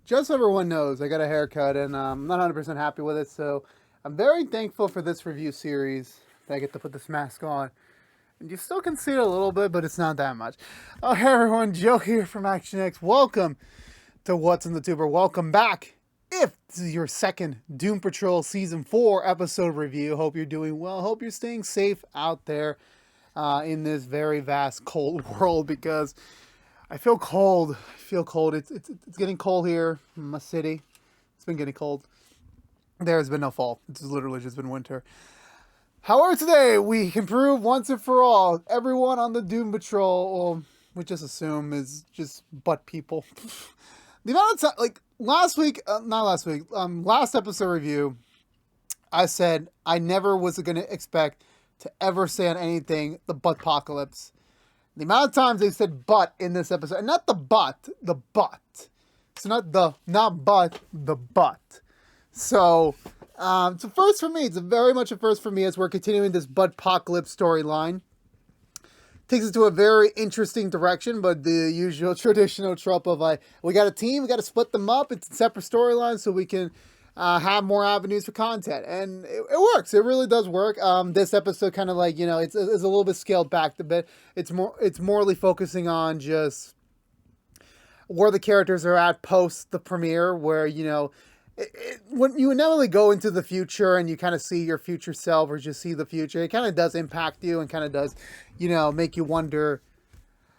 just so everyone knows, I got a haircut and I'm not 100% happy with it, so I'm very thankful for this review series that I get to put this mask on. And you still can see it a little bit, but it's not that much. Oh, hey everyone, Joe here from ActionX. Welcome to What's in the Tuber. Welcome back. If this is your second Doom Patrol Season 4 episode review, hope you're doing well. Hope you're staying safe out there in this very vast, cold world because I feel cold. It's getting cold here in my city. It's been getting cold. There has been no fall. It's literally just been winter. However, today we can prove once and for all, everyone on the Doom Patrol, well, we just assume is just butt people. The amount of time, like last episode review, I said I never was going to expect to ever say on anything the butt apocalypse. The amount of times they said butt in this episode, and not the butt, the butt. So not butt, the butt. So it's a first for me. It's very much a first for me as we're continuing this butt apocalypse storyline. Takes us to a very interesting direction, but the usual traditional trope of like, we got a team, we got to split them up. It's a separate storyline so we can have more avenues for content, and it works. It really does work. This episode kind of like, it's a little bit scaled back a bit. It's morely focusing on just where the characters are at post the premiere, where when you inevitably go into the future and you kind of see your future self or just see the future, it kind of does impact you and kind of does, make you wonder,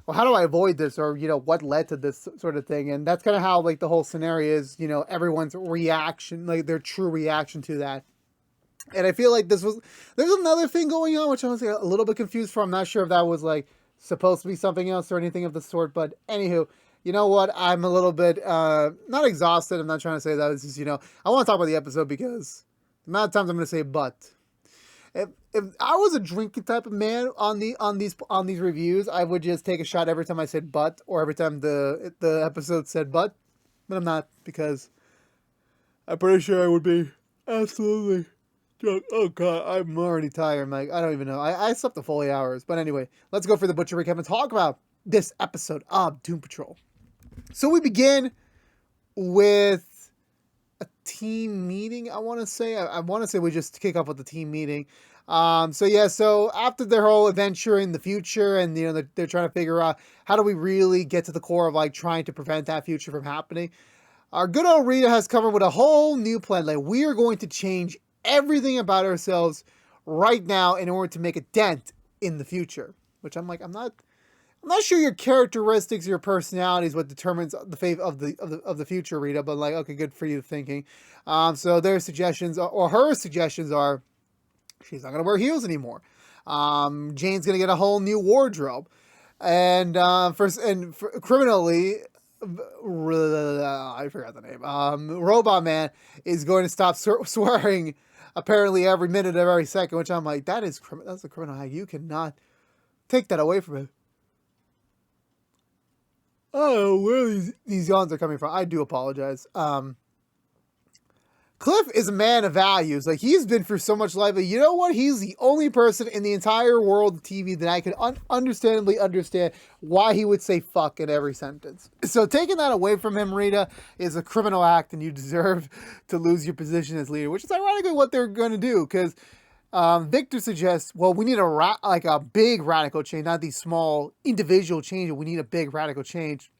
well, how do I avoid this? Or, what led to this sort of thing? And that's kind of how, like, the whole scenario is, everyone's reaction, like, their true reaction to that. And I feel like there's another thing going on, which I was a little bit confused for. I'm not sure if that was, like, supposed to be something else or anything of the sort. But, anywho, you know what? I'm a little bit, not exhausted. I'm not trying to say that. It's just, I want to talk about the episode because the amount of times I'm going to say but. If I was a drinking type of man on these reviews, I would just take a shot every time I said but, or every time the episode said but I'm not, because I'm pretty sure I would be absolutely drunk. Oh god, I'm already tired, Mike. I don't even know. I slept the full 8 hours. But anyway, let's go for the butcher recap and talk about this episode of Doom Patrol. So we begin with a team meeting, I want to say. I want to say we just kick off with the team meeting. So after their whole adventure in the future, and they're trying to figure out how do we really get to the core of like trying to prevent that future from happening. Our good old Rita has come up with a whole new plan. Like, we are going to change everything about ourselves right now in order to make a dent in the future. Which I'm like, I'm not sure your characteristics, your personality is what determines the fate of the future, Rita. But like, okay, good for you thinking. So their suggestions, or her suggestions, are she's not gonna wear heels anymore. Jane's gonna get a whole new wardrobe, and criminally, I forgot the name. Robot Man is going to stop swearing apparently every minute of every second, which I'm like, that's a criminal act. You cannot take that away from him. Oh, where these yawns are coming from. I do apologize. Cliff is a man of values. Like, he's been through so much life. But you know what? He's the only person in the entire world of TV that I can understandably understand why he would say fuck in every sentence. So taking that away from him, Rita, is a criminal act, and you deserve to lose your position as leader, which is ironically what they're going to do, because Victor suggests, well, we need a big radical change, not these small individual changes. We need a big radical change.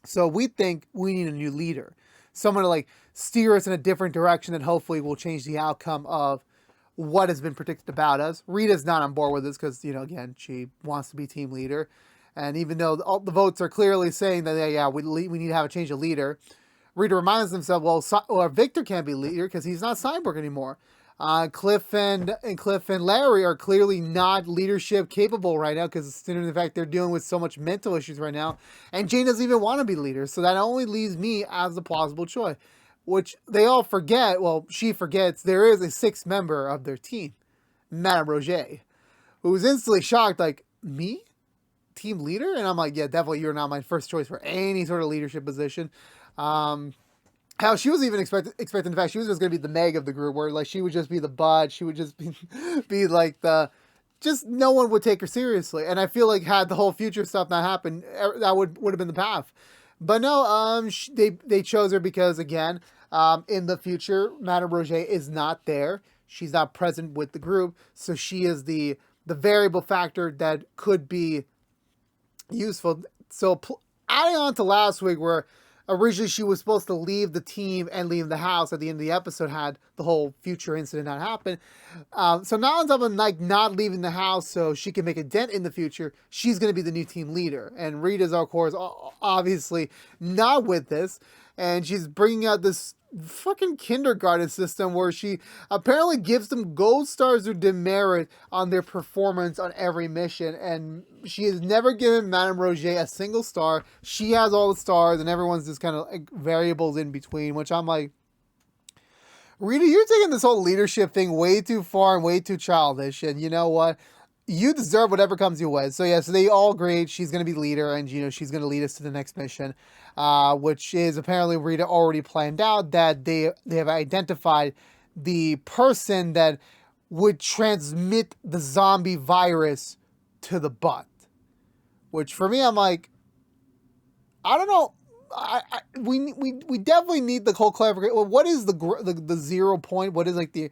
So we think we need a new leader. Someone to like steer us in a different direction that hopefully will change the outcome of what has been predicted about us. Rita's not on board with this because, again, she wants to be team leader. And even though all the votes are clearly saying that, we need to have a change of leader, Rita reminds themselves, well, Victor can't be leader because he's not Cyborg anymore. Cliff and Larry are clearly not leadership capable right now because considering the fact they're dealing with so much mental issues right now, and Jane doesn't even want to be leader. So that only leaves me as the plausible choice, which they all forget. Well, she forgets there is a sixth member of their team, Madame Roger, who was instantly shocked, like, me? Team leader? And I'm like, yeah, definitely you're not my first choice for any sort of leadership position. How she was even expecting the fact she was just going to be the Meg of the group, where like she would just be the butt, she would just be like just no one would take her seriously. And I feel like had the whole future stuff not happened, that would have been the path. But no, they chose her because again, in the future, Madame Roger is not there. She's not present with the group, so she is the variable factor that could be useful. So adding on to last week, where originally she was supposed to leave the team and leave the house at the end of the episode, had the whole future incident not happen. So now on top of like not leaving the house so she can make a dent in the future, she's going to be the new team leader. And Rita's, of course, obviously not with this. And she's bringing out this fucking kindergarten system where she apparently gives them gold stars or demerit on their performance on every mission, and she has never given Madame Roger a single star. She has all the stars, and everyone's just kind of like variables in between, which I'm like, Rita, you're taking this whole leadership thing way too far and way too childish, and you know what? You deserve whatever comes your way. So yeah, so they all agreed she's going to be leader, and she's going to lead us to the next mission, which is apparently Rita already planned out that they have identified the person that would transmit the zombie virus to the butt. Which for me, I'm like, I don't know. We definitely need the whole clarification. Well, what is the 0 point? What is like the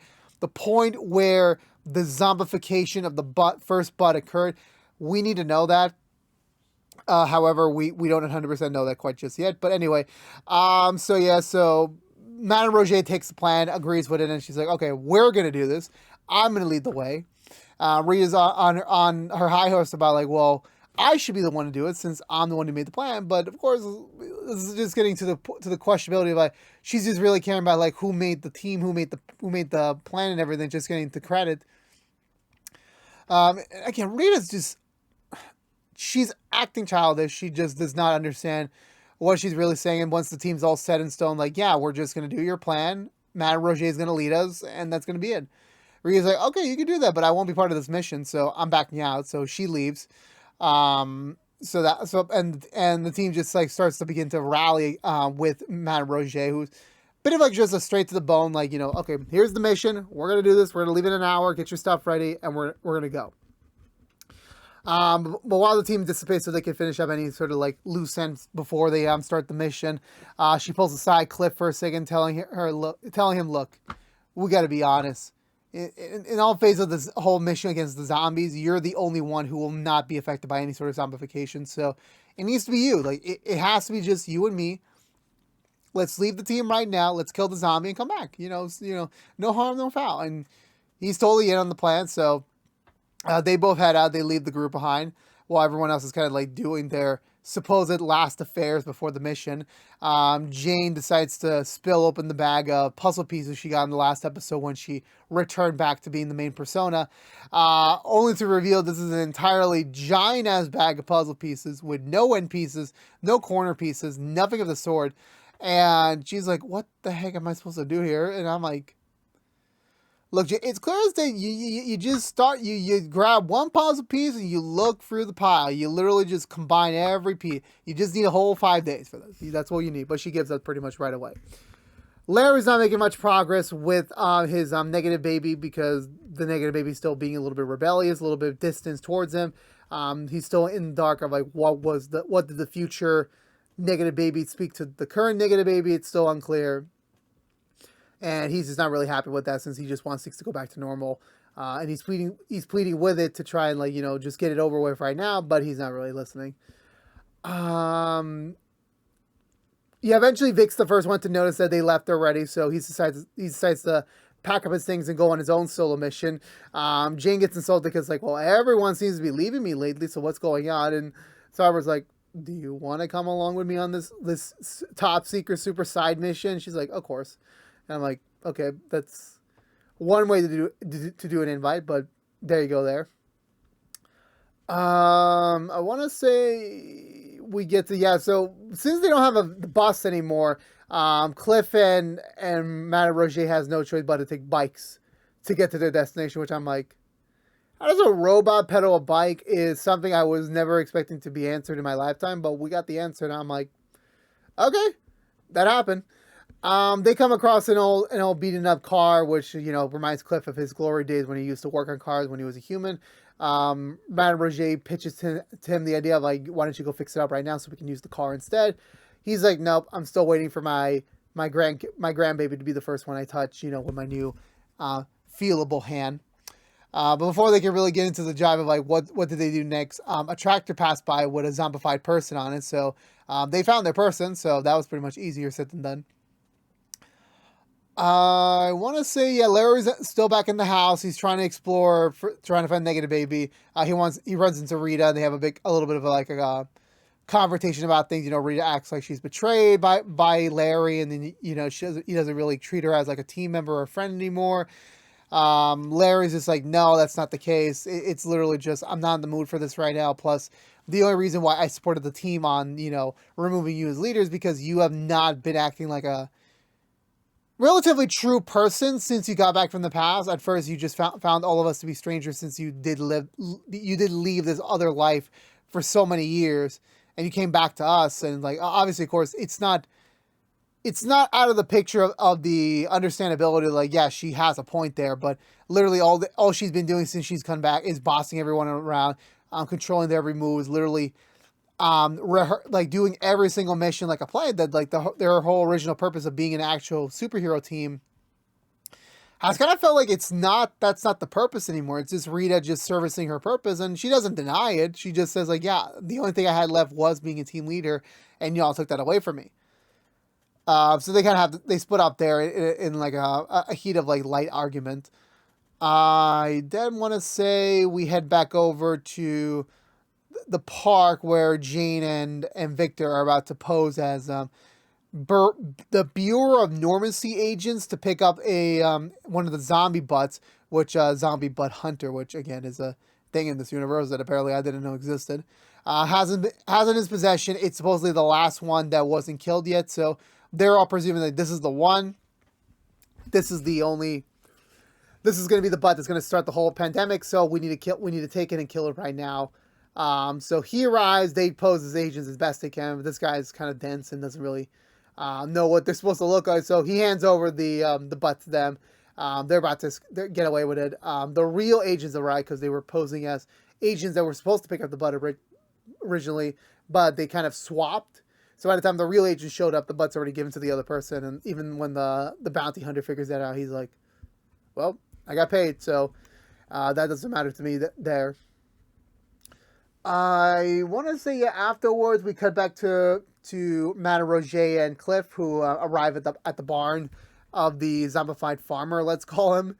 point where the zombification of the first butt occurred? We need to know that. However, we don't 100% know that quite just yet. But anyway, so Madame Roger takes the plan, agrees with it, and she's like, okay, we're going to do this. I'm going to lead the way. Rita's on her high horse about like, well, I should be the one to do it since I'm the one who made the plan. But of course, this is just getting to the questionability of like, she's just really caring about like who made the team, who made the plan and everything, just getting the credit. Again, Rita's just, she's acting childish. She just does not understand what she's really saying. And once the team's all set in stone, like, yeah, we're just going to do your plan. Madame Roger is going to lead us, and that's going to be it. Rita's like, okay, you can do that, but I won't be part of this mission, so I'm backing out. So she leaves. And the team just like starts to begin to rally with Madame Roger, who's a bit of like just a straight to the bone, like, okay, here's the mission. We're going to do this. We're going to leave in an hour, get your stuff ready, and we're going to go. But while the team dissipates so they can finish up any sort of like loose ends before they start the mission, she pulls aside Cliff for a second, telling him, look, we got to be honest. In all phases of this whole mission against the zombies, you're the only one who will not be affected by any sort of zombification. So it needs to be you. Like it has to be just you and me. Let's leave the team right now. Let's kill the zombie and come back. No harm, no foul. And he's totally in on the plan. So they both head out. They leave the group behind while everyone else is kind of like doing their supposed last affairs before the mission. Jane decides to spill open the bag of puzzle pieces she got in the last episode when she returned back to being the main persona, only to reveal this is an entirely giant-ass bag of puzzle pieces with no end pieces, no corner pieces, nothing of the sort. And she's like, what the heck am I supposed to do here? And I'm like, look, it's clear as day. You just start. You grab one puzzle piece and you look through the pile. You literally just combine every piece. You just need a whole 5 days for this. That's what you need. But she gives that pretty much right away. Larry's not making much progress with his negative baby because the negative baby's still being a little bit rebellious, a little bit of distance towards him. He's still in the dark of like what did the future negative baby speak to the current negative baby? It's still unclear. And he's just not really happy with that since he just wants things to go back to normal. And he's pleading with it to try and just get it over with right now, but he's not really listening. Eventually Vic's the first one to notice that they left already, so he decides to pack up his things and go on his own solo mission. Jane gets insulted because well, everyone seems to be leaving me lately, so what's going on? And Cyber's like, do you want to come along with me on this top secret super side mission? She's like, of course. And I'm like, okay, that's one way to do an invite, but there you go there. I want to say we get to, so since they don't have the bus anymore, Cliff and Madame Roger has no choice but to take bikes to get to their destination, which I'm like, how does a robot pedal a bike is something I was never expecting to be answered in my lifetime, but we got the answer, and I'm like, okay, that happened. They come across an old beaten up car, which, reminds Cliff of his glory days when he used to work on cars when he was a human. Madame Roger pitches to him the idea of like, why don't you go fix it up right now so we can use the car instead? He's like, nope, I'm still waiting for my grandbaby to be the first one I touch, with my new feelable hand. But before they can really get into the jive of like what did they do next, a tractor passed by with a zombified person on it. So they found their person. So that was pretty much easier said than done. I want to say, yeah, Larry's still back in the house. He's trying to explore, trying to find Negative Baby. He runs into Rita. And they have a little bit of a confrontation about things. Rita acts like she's betrayed by Larry, and then he doesn't really treat her as like a team member or a friend anymore. Larry's just like, no, that's not the case. It's literally just, I'm not in the mood for this right now. Plus, the only reason why I supported the team on, removing you as leader is because you have not been acting like a relatively true person since you got back from the past. At first, you just found all of us to be strangers since you did leave this other life for so many years, and you came back to us. And like, obviously, of course, it's not out of the picture of the understandability. Like, yeah, she has a point there, but literally all she's been doing since she's come back is bossing everyone around, controlling their every move, is literally doing every single mission like a play. That like their whole original purpose of being an actual superhero team has kind of felt like that's not the purpose anymore. It's just Rita just servicing her purpose, and she doesn't deny it. She just says like, yeah, the only thing I had left was being a team leader, and y'all took that away from me. So they kind of they split up there in like a heat of like light argument. I then want to say we head back over to the park where Jane and Victor are about to pose as the Bureau of Normalcy agents to pick up one of the zombie butts, which zombie butt hunter, which again is a thing in this universe that apparently I didn't know existed. Has in his possession. It's supposedly the last one that wasn't killed yet, so they're all presuming that this is the one. This is going to be the butt that's going to start the whole pandemic. So we need to take it and kill it right now. So he arrives. They pose as agents as best they can, but this guy is kind of dense and doesn't really know what they're supposed to look like. So he hands over the butt to them. They're about to get away with it. The real agents arrive because they were posing as agents that were supposed to pick up the butt originally, but they kind of swapped. So by the time the real agent showed up, the butt's already given to the other person. And even when the bounty hunter figures that out, he's like, well, I got paid, so that doesn't matter to me there. I want to say, yeah, afterwards, we cut back to Matt, Roger, and Cliff, who arrive at the barn of the zombified farmer, let's call him.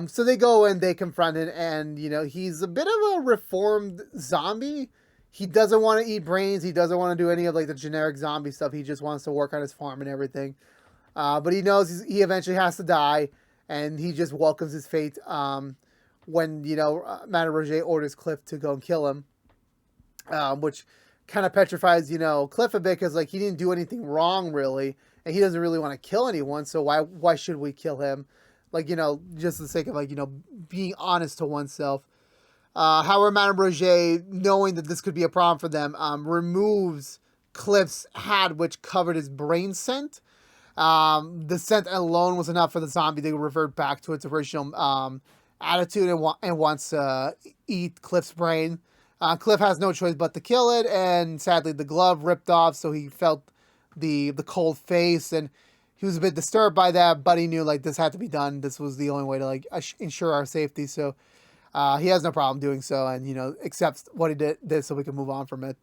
So they go and they confront him, and, he's a bit of a reformed zombie. He doesn't want to eat brains. He doesn't want to do any of like the generic zombie stuff. He just wants to work on his farm and everything. But he knows he eventually has to die, and he just welcomes his fate when, Matt and Roger orders Cliff to go and kill him, which kind of petrifies, Cliff a bit because like he didn't do anything wrong really, and he doesn't really want to kill anyone. So why should we kill him? Like, just for the sake of like, being honest to oneself. However, Madame Roger, knowing that this could be a problem for them, removes Cliff's hat, which covered his brain scent. The scent alone was enough for the zombie to revert back to its original attitude and wants to eat Cliff's brain. Cliff has no choice but to kill it, and sadly the glove ripped off, so he felt the cold face, and he was a bit disturbed by that, but he knew like this had to be done. This was the only way to like ensure our safety, so he has no problem doing so, and accepts what he did so we can move on from it.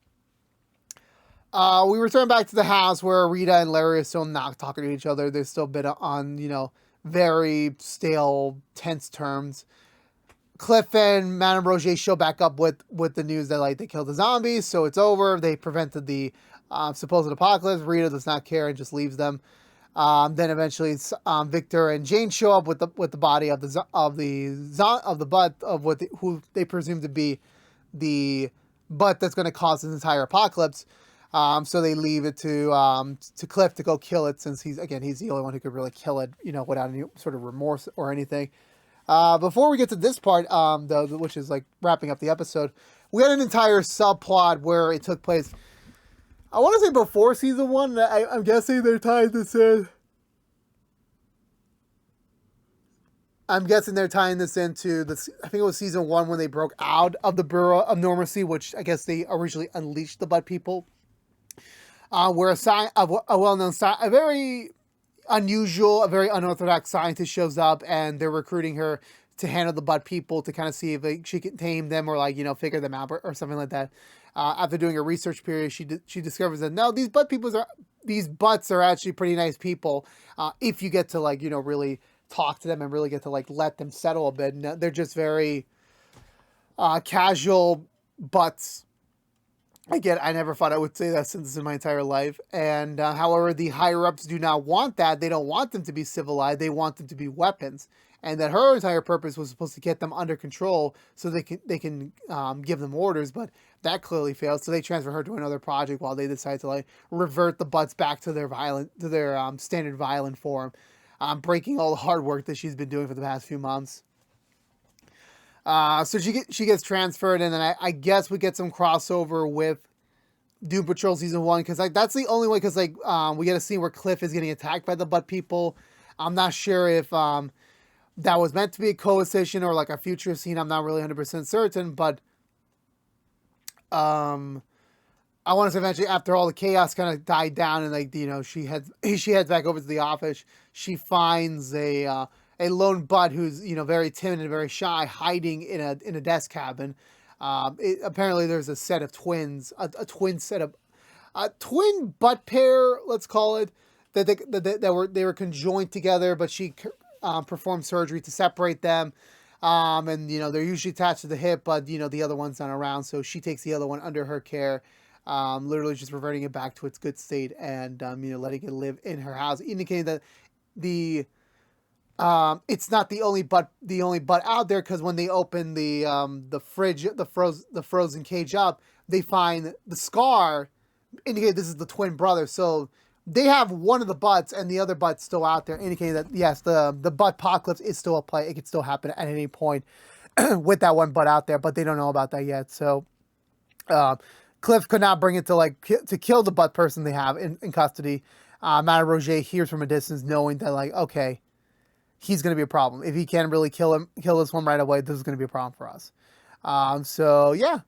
We return back to the house where Rita and Larry are still not talking to each other. They're still a bit on very stale, tense terms. Cliff and Madame Roger show back up with the news that like they killed the zombies, so it's over. They prevented the supposed apocalypse. Rita does not care and just leaves them. Then eventually, Victor and Jane show up with the body of the butt of who they presume to be the butt that's going to cause this entire apocalypse. So they leave it to Cliff to go kill it, since he's the only one who could really kill it, without any sort of remorse or anything. Before we get to this part, though, which is like wrapping up the episode, we had an entire subplot where it took place. I want to say before season 1. I'm guessing they're tying this in. I'm guessing they're tying this into I think it was season 1 when they broke out of the Bureau of Normalcy, which I guess they originally unleashed the Butt people. where a well-known a very unusual, a very unorthodox scientist shows up, and they're recruiting her to handle the butt people to kind of see if she can tame them or figure them out or something like that. After doing a research period, she discovers that no, these butts are actually pretty nice people. If you get to really talk to them and really get to let them settle a bit. No, they're just very casual butts. Again, I never thought I would say that since in my entire life. And however, the higher ups do not want that. They don't want them to be civilized. They want them to be weapons. And that her entire purpose was supposed to get them under control so they can give them orders. But that clearly failed. So they transfer her to another project while they decide to revert the butts back to their standard violent form, breaking all the hard work that she's been doing for the past few months. So she gets transferred, and then I guess we get some crossover with Doom Patrol Season 1, because that's the only way, because we get a scene where Cliff is getting attacked by the butt people. I'm not sure if that was meant to be a coalition or a future scene. I'm not really 100% certain, but I want to say eventually, after all the chaos kind of died down and she heads back over to the office, she finds a lone butt who's very timid and very shy, hiding in a desk cabin. Apparently there's a set of twins, a twin butt pair, let's call it, that they were conjoined together, but she performed surgery to separate them. And they're usually attached to the hip, but the other one's not around, so she takes the other one under her care, literally just reverting it back to its good state and letting it live in her house, indicating that it's not the only butt out there, because when they open the fridge, the frozen cage up, they find the scar, indicating this is the twin brother. So they have one of the butts, and the other butt's still out there, indicating that yes, the butt apocalypse is still at play. It could still happen at any point with that one butt out there, but they don't know about that yet. So Cliff could not bring it to kill the butt person they have in custody. Matt Roger hears from a distance, knowing that okay, he's going to be a problem. If he can't really kill this one right away, this is going to be a problem for us. So yeah,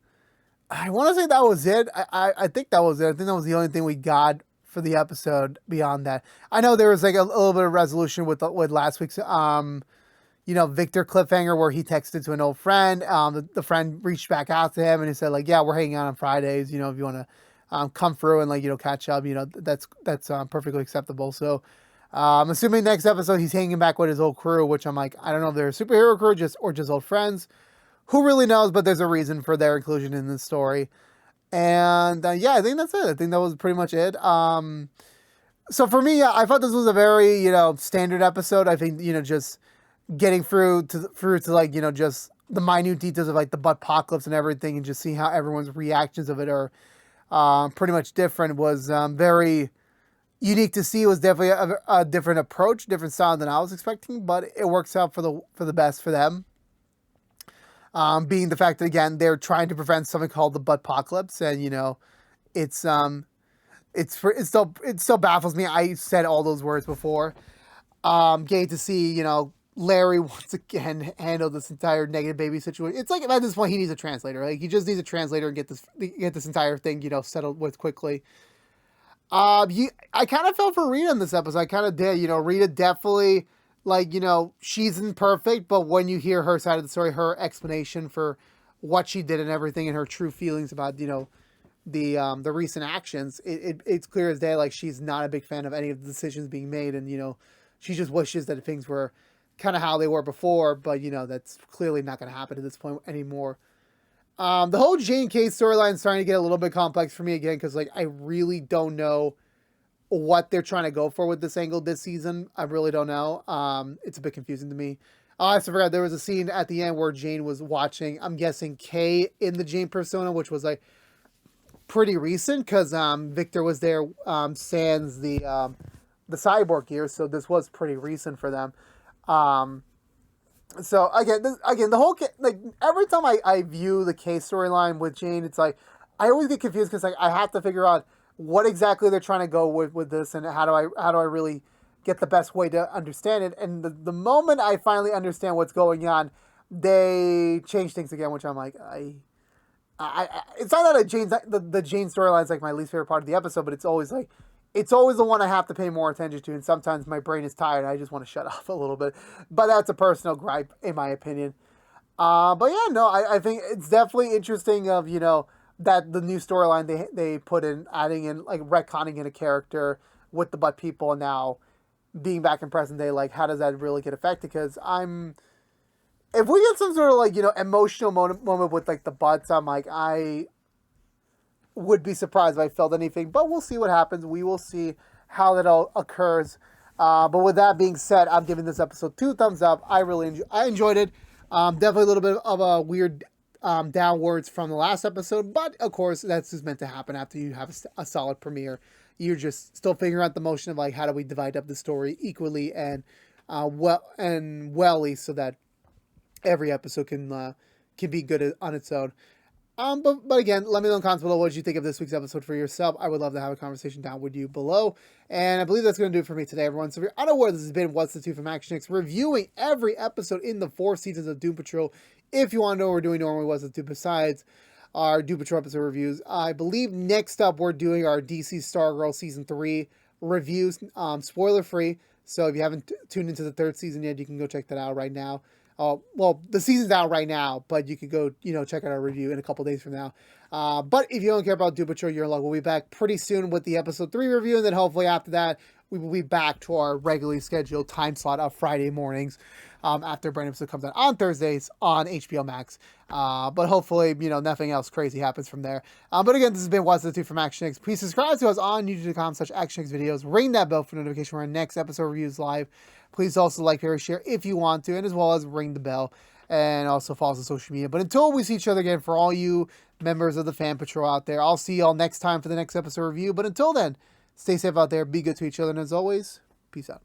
I want to say that was it. I think that was it. I think that was the only thing we got for the episode. Beyond that, I know there was a little bit of resolution with last week's Victor cliffhanger, where he texted to an old friend. The friend reached back out to him and he said yeah, we're hanging out on Fridays. If you want to come through and catch up, that's perfectly acceptable. So. I'm assuming next episode he's hanging back with his old crew, which I'm I don't know if they're a superhero crew or just old friends. Who really knows? But there's a reason for their inclusion in this story. And yeah, I think that's it. I think that was pretty much it. So for me, I thought this was a very standard episode. I think just getting through to just the minute details of the butt apocalypse and everything, and just seeing how everyone's reactions of it are pretty much different was very unique to see. It was definitely a different approach, different style than I was expecting, but it works out for the best for them. Being the fact that again they're trying to prevent something called the butt apocalypse, and it still baffles me. I said all those words before. Getting to see Larry once again handle this entire negative baby situation. It's at this point he needs a translator. He just needs a translator and get this entire thing settled with quickly. I kind of felt for Rita in this episode. I kind of did. Rita definitely, she's imperfect, but when you hear her side of the story, her explanation for what she did and everything, and her true feelings about, the recent actions, it's clear as day, she's not a big fan of any of the decisions being made, and, she just wishes that things were kind of how they were before, but, that's clearly not going to happen at this point anymore. The whole Jane K storyline is starting to get a little bit complex for me again, because I really don't know what they're trying to go for with this angle this season. I really don't know. It's a bit confusing to me. I also forgot there was a scene at the end where Jane was watching, I'm guessing, Kay in the Jane persona, which was pretty recent, because Victor was there sans the cyborg gear, so this was pretty recent for them. So again, the whole every time I view the K storyline with Jane, it's I always get confused, because I have to figure out what exactly they're trying to go with this, and how do I really get the best way to understand it. And the moment I finally understand what's going on, they change things again, which I'm it's not that the Jane storyline is like my least favorite part of the episode, but it's always the one I have to pay more attention to, and sometimes my brain is tired and I just want to shut off a little bit. But that's a personal gripe, in my opinion. But yeah, no, I think it's definitely interesting of, that the new storyline they put in, adding in, like, retconning in a character with the butt people, and now being back in present day, like, how does that really get affected? Because if we get some sort of, like, emotional moment with, like, the butts, I'm like, I would be surprised if I felt anything, but we'll see what happens. We will see how that all occurs. But with that being said, I'm giving this episode 2 thumbs up. I enjoyed it. Definitely a little bit of a weird downwards from the last episode, but of course that's just meant to happen after you have a solid premiere. You're just still figuring out the motion of, like, how do we divide up the story equally and welly, so that every episode can be good on its own. But again, let me know in the comments below what you think of this week's episode for yourself. I would love to have a conversation down with you below. And I believe that's going to do it for me today, everyone. So if you're unaware, this has been What's the Two from ActionX, reviewing every episode in the 4 seasons of Doom Patrol. If you want to know what we're doing normally, What's the Two, besides our Doom Patrol episode reviews, I believe next up we're doing our DC Stargirl Season 3 reviews, spoiler-free. So if you haven't tuned into the 3rd season yet, you can go check that out right now. Well, the season's out right now, but you could go, check out our review in a couple days from now. But if you don't care about Doom Patrol, you're in luck. We'll be back pretty soon with the episode 3 review, and then hopefully after that, we will be back to our regularly scheduled time slot of Friday mornings, after a brand episode comes out on Thursdays on HBO Max. But hopefully, nothing else crazy happens from there. But again, this has been What's the Two from ActionX. Please subscribe to us on youtube.com/ActionX videos. Ring that bell for notification when our next episode review is live. Please also like, share if you want to, and as well as ring the bell, and also follow us on social media. But until we see each other again, for all you members of the Fan Patrol out there, I'll see y'all next time for the next episode review. But until then, stay safe out there, be good to each other, and as always, peace out.